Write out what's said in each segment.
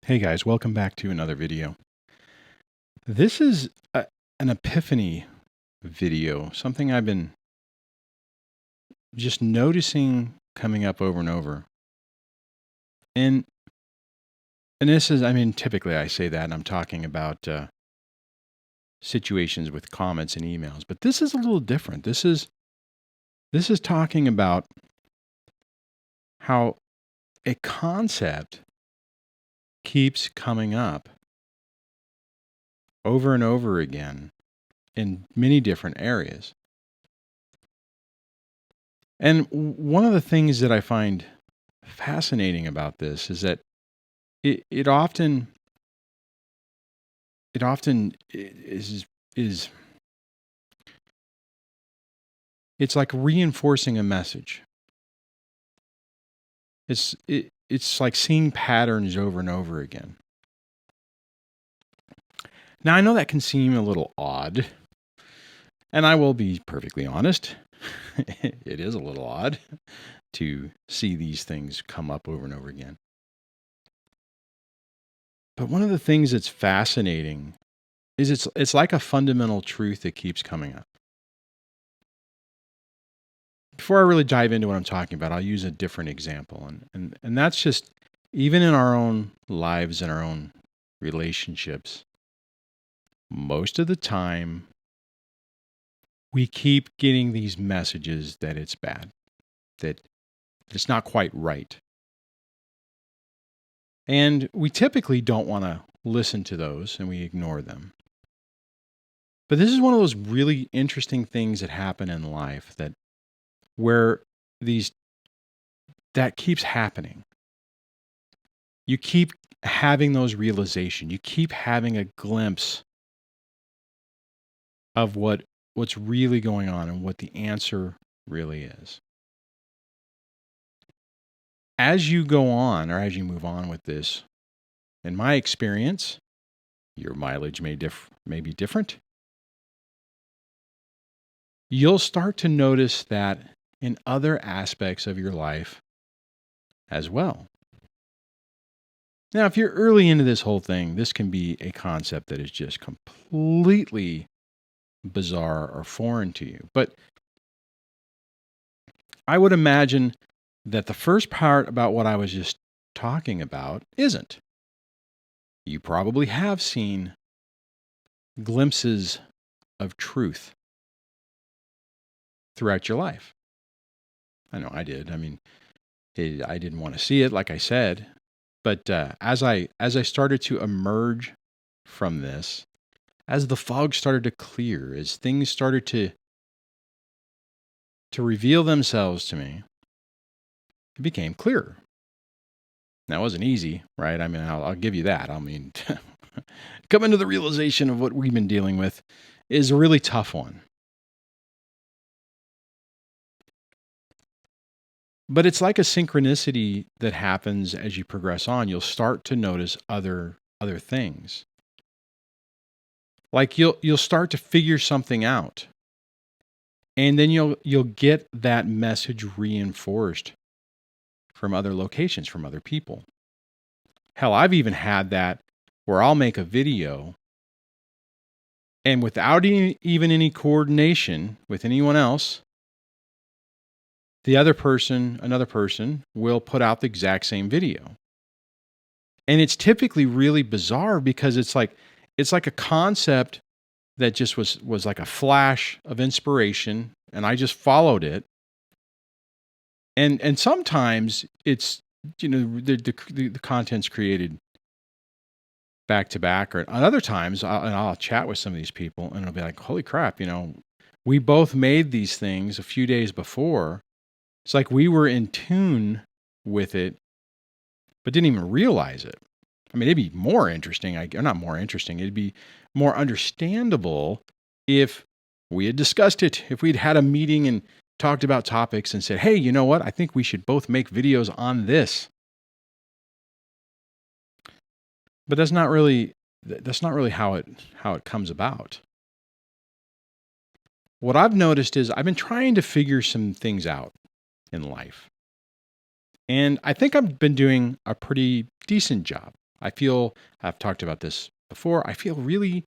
Hey guys, welcome back to another video. This is an epiphany video, something I've been just noticing coming up over and over. And this is, typically I say that and I'm talking about situations with comments and emails, but this is a little different. This is talking about how a concept keeps coming up over and over again in many different areas. And one of the things that I find fascinating about this is that it often is it's like reinforcing a message. It's like seeing patterns over and over again. Now, I know that can seem a little odd, and I will be perfectly honest. It is a little odd to see these things come up over and over again. But one of the things that's fascinating is it's like a fundamental truth that keeps coming up. Before I really dive into what I'm talking about, I'll use a different example. And that's just even in our own lives and our own relationships, most of the time, we keep getting these messages that it's bad, that it's not quite right. And we typically don't want to listen to those and we ignore them. But this is one of those really interesting things that happen in life where that keeps happening. You keep having those realizations. You keep having a glimpse of what's really going on and what the answer really is. As you go on or as you move on with this, in my experience, your mileage may be different. You'll start to notice that in other aspects of your life as well. Now, if you're early into this whole thing, this can be a concept that is just completely bizarre or foreign to you. But I would imagine that the first part about what I was just talking about isn't. You probably have seen glimpses of truth throughout your life. I know I did. I didn't want to see it, like I said. But as I started to emerge from this, as the fog started to clear, as things started to reveal themselves to me, it became clearer. Now, it wasn't easy, right? I'll give you that. Coming to the realization of what we've been dealing with is a really tough one. But it's like a synchronicity that happens as you progress on. You'll start to notice other things. Like you'll start to figure something out. And then you'll get that message reinforced from other locations, from other people. Hell, I've even had that where I'll make a video and without even any coordination with anyone else, another person will put out the exact same video. And it's typically really bizarre because it's like a concept that just was like a flash of inspiration and I just followed it. And sometimes it's, the content's created back to back, or other times I'll chat with some of these people and it'll be like, holy crap, we both made these things a few days before. It's like we were in tune with it, but didn't even realize it. It'd be more interesting, or not more interesting, it'd be more understandable if we had discussed it, if we'd had a meeting and talked about topics and said, hey, you know what? I think we should both make videos on this. But that's not really how it comes about. What I've noticed is I've been trying to figure some things out in life. And I think I've been doing a pretty decent job. I've talked about this before, I feel really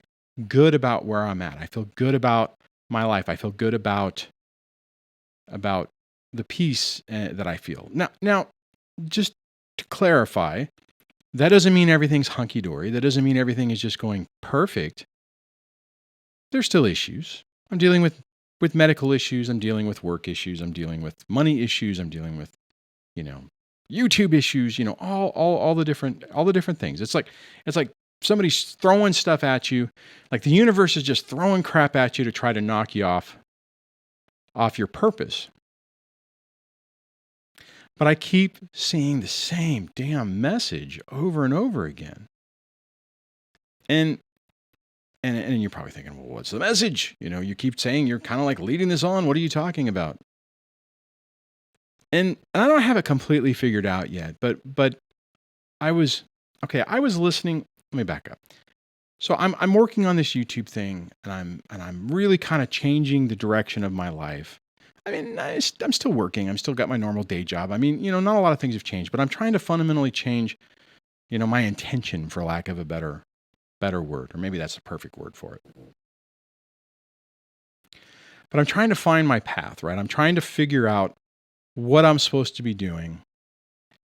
good about where I'm at. I feel good about my life. I feel good about the peace that I feel. Now, just to clarify, that doesn't mean everything's hunky dory. That doesn't mean everything is just going perfect. There's still issues. I'm dealing with medical issues. I'm dealing with work issues. I'm dealing with money issues. I'm dealing with, you know, YouTube issues. You know, all the different things. It's like somebody's throwing stuff at you. Like the universe is just throwing crap at you to try to knock you off your purpose. But I keep seeing the same damn message over and over again. And you're probably thinking, well, what's the message? You know, you keep saying you're kind of like leading this on. What are you talking about? And I don't have it completely figured out yet, but I was listening. Let me back up. So I'm working on this YouTube thing, and I'm really kind of changing the direction of my life. I mean, I'm still working. I'm still got my normal day job. I mean, you know, not a lot of things have changed, but I'm trying to fundamentally change, you know, my intention, for lack of a better word, or maybe that's the perfect word for it. But I'm trying to find my path, right? I'm trying to figure out what I'm supposed to be doing,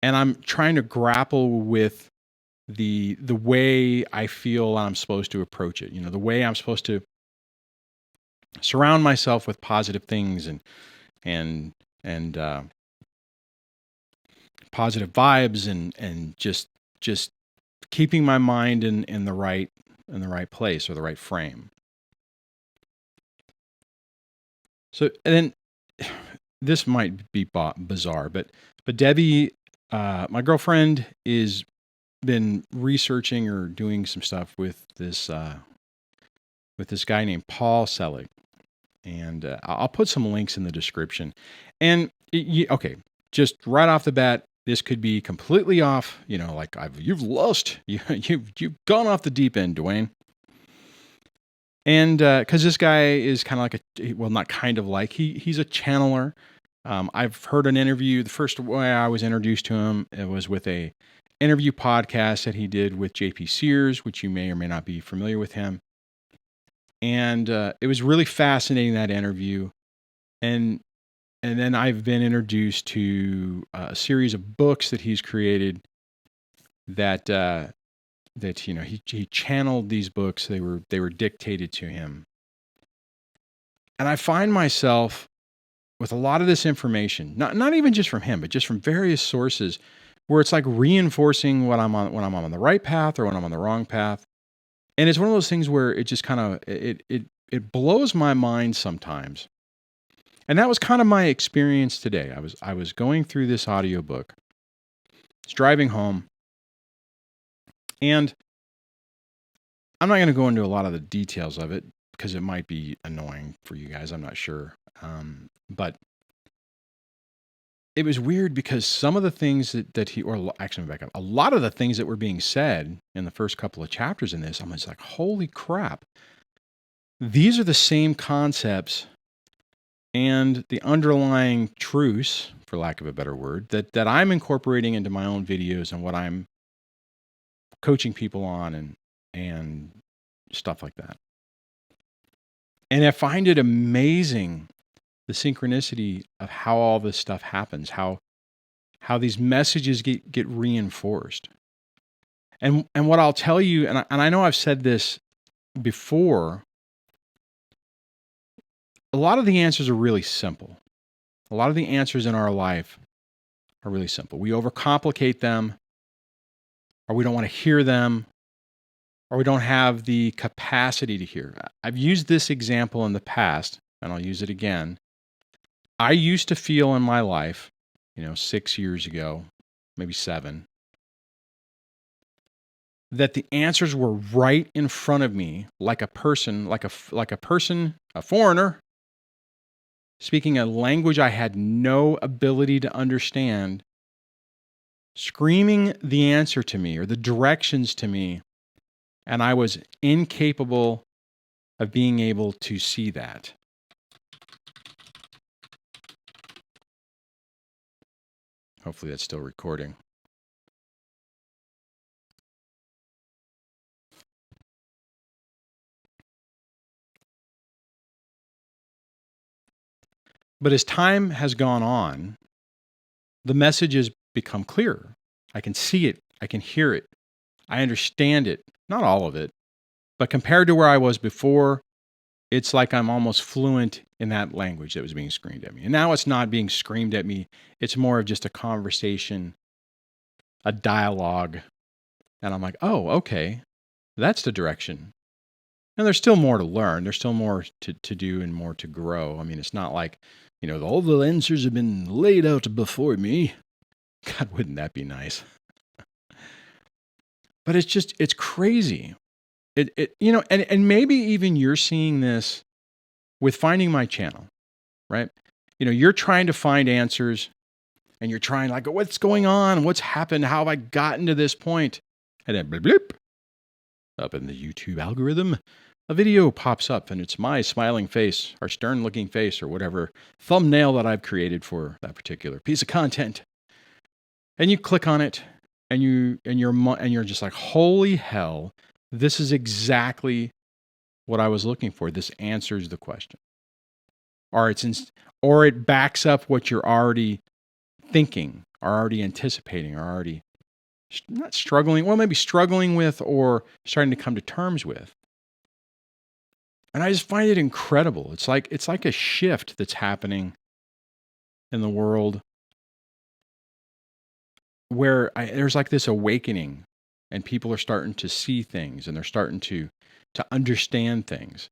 and I'm trying to grapple with the way I feel I'm supposed to approach it. You know, the way I'm supposed to surround myself with positive things and positive vibes and just keeping my mind in the right place or the right frame. So, and then this might be bizarre, but Debbie, my girlfriend, is been researching or doing some stuff with this guy named Paul Selig, and I'll put some links in the description. And okay, just right off the bat, this could be completely off. You know, like you've lost, you've gone off the deep end, Duane. And because this guy is kind of like not kind of like, he's a channeler. I've heard an interview. The first way I was introduced to him, it was with a interview podcast that he did with JP Sears, which you may or may not be familiar with him. And it was really fascinating, that interview. And then I've been introduced to a series of books that he's created that you know, he channeled these books. They were dictated to him. And I find myself with a lot of this information, not even just from him, but just from various sources, where it's like reinforcing when I'm on the right path or when I'm on the wrong path. And it's one of those things where it just kind of it blows my mind sometimes. And that was kind of my experience today. I was going through this audiobook. I was driving home, and I'm not going to go into a lot of the details of it because it might be annoying for you guys. I'm not sure. But it was weird because some of the things that he, or actually, back up, a lot of the things that were being said in the first couple of chapters in this, I'm just like, holy crap. These are the same concepts and the underlying truths, for lack of a better word, that I'm incorporating into my own videos and what I'm coaching people on and stuff like that. And I find it amazing, the synchronicity of how all this stuff happens, how these messages get reinforced. And what I'll tell you, and I know I've said this before, a lot of the answers are really simple. A lot of the answers in our life are really simple. We overcomplicate them, or we don't want to hear them, or we don't have the capacity to hear. I've used this example in the past, and I'll use it again. I used to feel in my life, 6 years ago, maybe 7, that the answers were right in front of me, like a person, a foreigner, speaking a language I had no ability to understand, screaming the answer to me or the directions to me, and I was incapable of being able to see that. Hopefully that's still recording. But as time has gone on, the message has become clearer. I can see it. I can hear it. I understand it. Not all of it, but compared to where I was before, it's like I'm almost fluent in that language that was being screamed at me. And now it's not being screamed at me. It's more of just a conversation, a dialogue. And I'm like, oh, okay, that's the direction. And there's still more to learn. There's still more to do and more to grow. I mean, it's not like, all the answers have been laid out before me. God, wouldn't that be nice? But it's crazy. And maybe even you're seeing this with finding my channel, right? You're trying to find answers and you're trying like, what's going on? What's happened? How have I gotten to this point? And then blip, blip, up in the YouTube algorithm, a video pops up and it's my smiling face or stern looking face or whatever thumbnail that I've created for that particular piece of content. And you click on it and you're just like, holy hell, this is exactly what I was looking for. This answers the question. Or it backs up what you're already thinking, or already anticipating, or already not struggling, well, maybe struggling with or starting to come to terms with. And I just find it incredible. It's like a shift that's happening in the world where there's like this awakening and people are starting to see things and they're starting to understand things.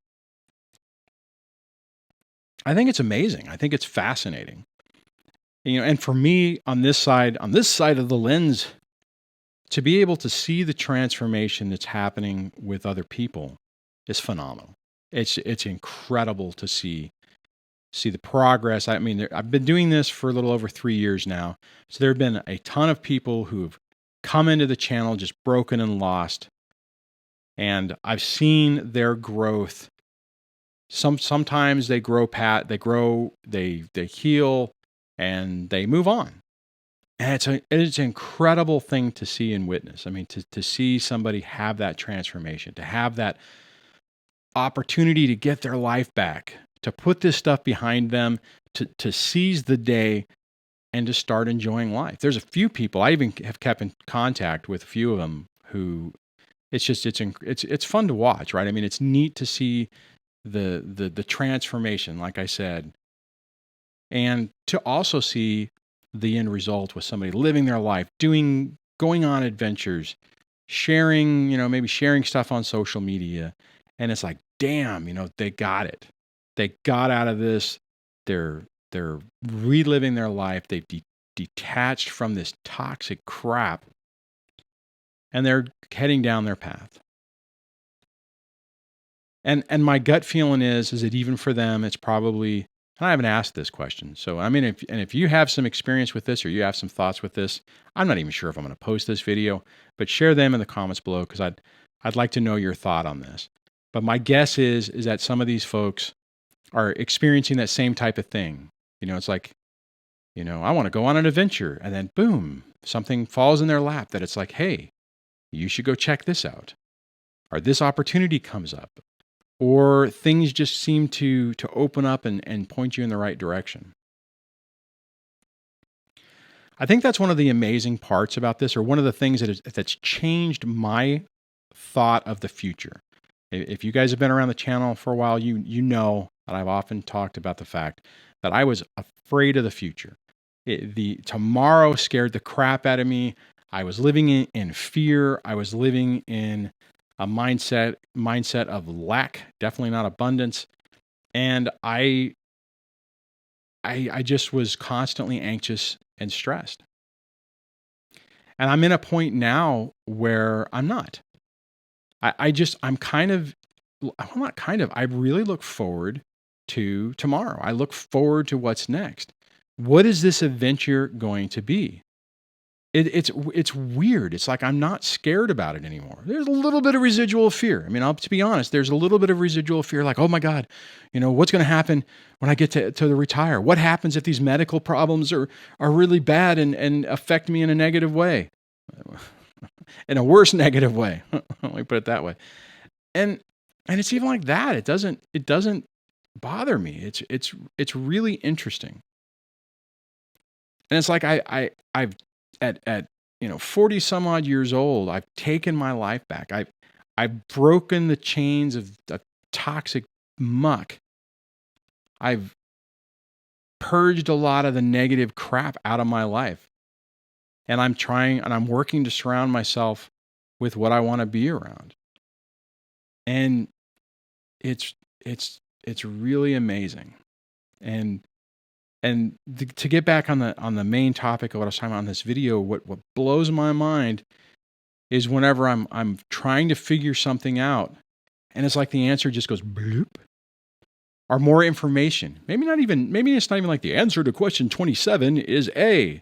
I think it's amazing. I think it's fascinating. And for me on this side of the lens, to be able to see the transformation that's happening with other people is phenomenal. It's incredible to see the progress. I mean, I've been doing this for a little over 3 years now. So there have been a ton of people who've come into the channel just broken and lost. And I've seen their growth. Sometimes they grow, they heal, and they move on. And it's an incredible thing to see and witness. I mean, to see somebody have that transformation, to have that opportunity to get their life back, to put this stuff behind them, to seize the day and to start enjoying life. There's a few people, I even have kept in contact with a few of them who it's fun to watch, right? I mean, it's neat to see the transformation, like I said, and to also see the end result with somebody living their life, going on adventures, sharing, maybe sharing stuff on social media. And it's like, damn, they got it. They got out of this. They're reliving their life. They've detached from this toxic crap and they're heading down their path. And my gut feeling is that even for them, it's probably, and I haven't asked this question. So, I mean, if you have some experience with this or you have some thoughts with this, I'm not even sure if I'm going to post this video, but share them in the comments below because I'd like to know your thought on this. But my guess is that some of these folks are experiencing that same type of thing. It's like, I want to go on an adventure and then boom, something falls in their lap that it's like, hey, you should go check this out. Or this opportunity comes up. Or things just seem to open up and point you in the right direction. I think that's one of the amazing parts about this, or one of the things that's changed my thought of the future. If you guys have been around the channel for a while, you know that I've often talked about the fact that I was afraid of the future. The tomorrow scared the crap out of me. I was living in fear. I was living in a mindset of lack, definitely not abundance. And I just was constantly anxious and stressed. And I'm in a point now where I'm not. I really look forward to tomorrow. I look forward to what's next. What is this adventure going to be? It's weird. It's like I'm not scared about it anymore. There's a little bit of residual fear. I mean, to be honest, there's a little bit of residual fear like, oh my God, what's going to happen when I get to retire? What happens if these medical problems are really bad and affect me in a negative way? In a worse negative way. Let me put it that way. And it's even like that. It doesn't bother me. It's really interesting. And it's like I've at 40 some odd years old, I've taken my life back. I've broken the chains of toxic muck. I've purged a lot of the negative crap out of my life. And I'm working to surround myself with what I want to be around. And it's really amazing. And to get back on the main topic of what I was talking about in this video, what blows my mind is whenever I'm trying to figure something out, and it's like the answer just goes bloop, or more information. Maybe it's not even like the answer to question 27 is A.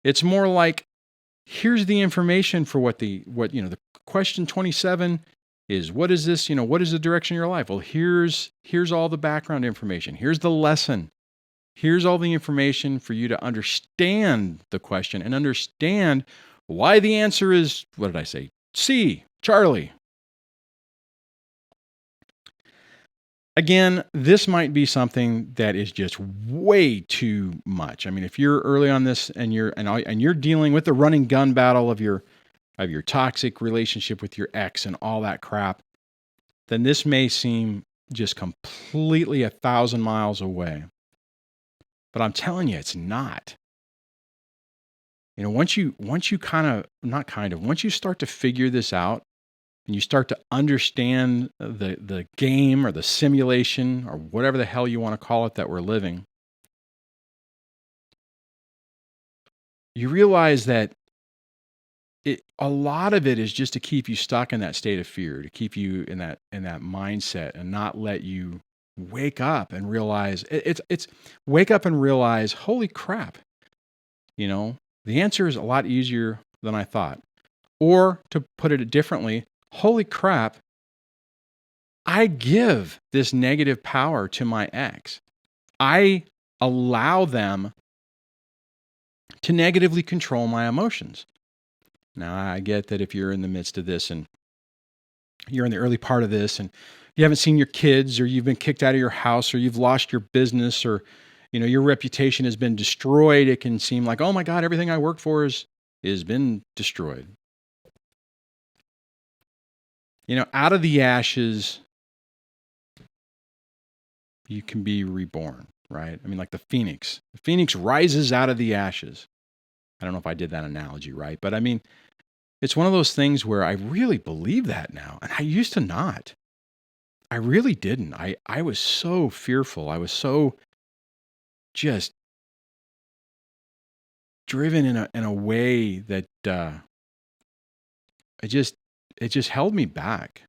It's more like, here's the information for what the question 27 is. What is this? What is the direction of your life? Well, here's all the background information. Here's the lesson. Here's all the information for you to understand the question and understand why the answer is, what did I say? C, Charlie. Again, this might be something that is just way too much. I mean, if you're early on this and you're dealing with the running gun battle of your toxic relationship with your ex and all that crap, then this may seem just completely 1,000 miles away. But I'm telling you, it's not. Once you once you start to figure this out, and you start to understand the game or the simulation or whatever the hell you want to call it that we're living, you realize that a lot of it is just to keep you stuck in that state of fear, to keep you in that mindset and not let you wake up and realize it's wake up and realize, holy crap, the answer is a lot easier than I thought. Or to put it differently, holy crap, I give this negative power to my ex. I allow them to negatively control my emotions. Now, I get that if you're in the midst of this and you're in the early part of this and you haven't seen your kids, or you've been kicked out of your house, or you've lost your business, or your reputation has been destroyed, it can seem like, oh my God, everything I worked for is been destroyed. Out of the ashes, you can be reborn, right? I mean, like the phoenix. The phoenix rises out of the ashes. I don't know if I did that analogy right, but I mean, it's one of those things where I really believe that now, and I used to not. I really didn't. I was so fearful. I was so just driven in a way that it just held me back.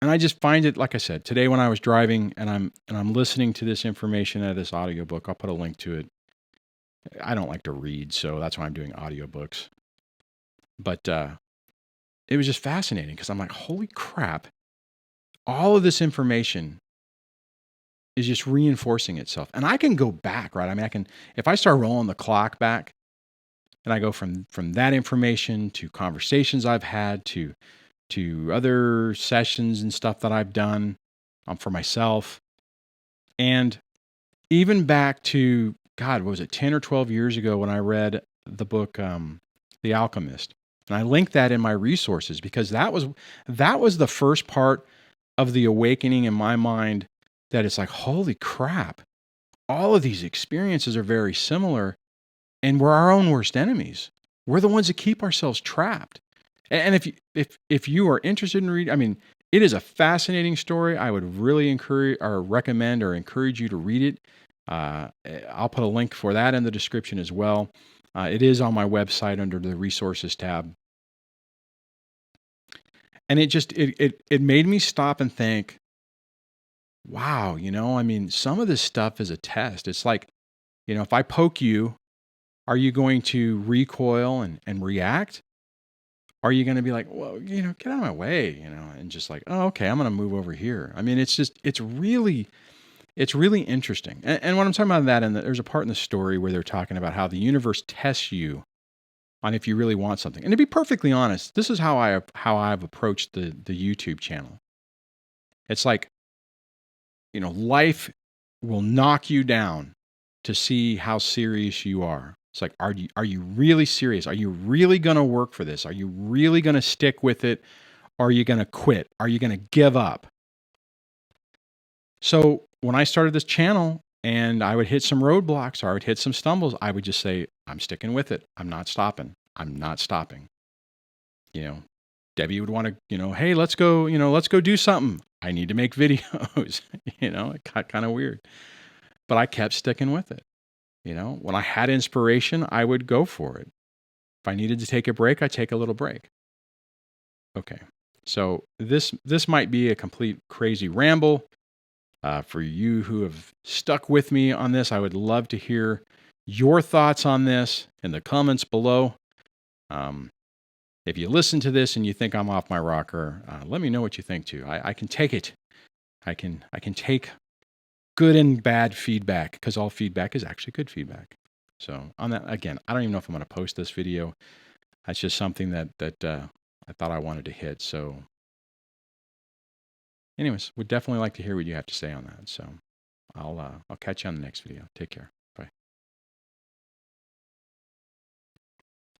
And I just find it, like I said, today when I was driving and I'm listening to this information out of this audiobook, I'll put a link to it. I don't like to read, so that's why I'm doing audiobooks. But it was just fascinating because I'm like, holy crap, all of this information is just reinforcing itself. And I can go back, right? I mean, if I start rolling the clock back and I go from that information to conversations I've had to other sessions and stuff that I've done for myself, and even back to, God, what was it, 10 or 12 years ago when I read the book, The Alchemist. And I linked that in my resources because that was the first part of the awakening in my mind, that it's like, holy crap, all of these experiences are very similar, and we're our own worst enemies. We're the ones that keep ourselves trapped. And if you are interested in reading, I mean, it is a fascinating story. I would really recommend or encourage you to read it. I'll put a link for that in the description as well. It is on my website under the resources tab. And it made me stop and think, wow, I mean, some of this stuff is a test. It's like, if I poke you, are you going to recoil and react? Are you going to be like, well, get out of my way, and just like, oh, okay, I'm going to move over here. I mean, it's really interesting. And when I'm talking about that, and there's a part in the story where they're talking about how the universe tests you on if you really want something. And to be perfectly honest, this is how I've approached the YouTube channel. It's like, life will knock you down to see how serious you are. It's like, are you really serious? Are you really going to work for this? Are you really going to stick with it? Or are you going to quit? Are you going to give up? So when I started this channel and I would hit some roadblocks or I would hit some stumbles, I would just say, I'm sticking with it. I'm not stopping. I'm not stopping. Debbie would want to, hey, let's go do something. I need to make videos. It got kind of weird. But I kept sticking with it. When I had inspiration, I would go for it. If I needed to take a break, I'd take a little break. Okay. So this might be a complete crazy ramble. For you who have stuck with me on this, I would love to hear your thoughts on this in the comments below. If you listen to this and you think I'm off my rocker, let me know what you think too. I can take it. I can take good and bad feedback because all feedback is actually good feedback. So on that, again, I don't even know if I'm going to post this video. That's just something that I thought I wanted to hit. So anyways, would definitely like to hear what you have to say on that. So I'll catch you on the next video. Take care.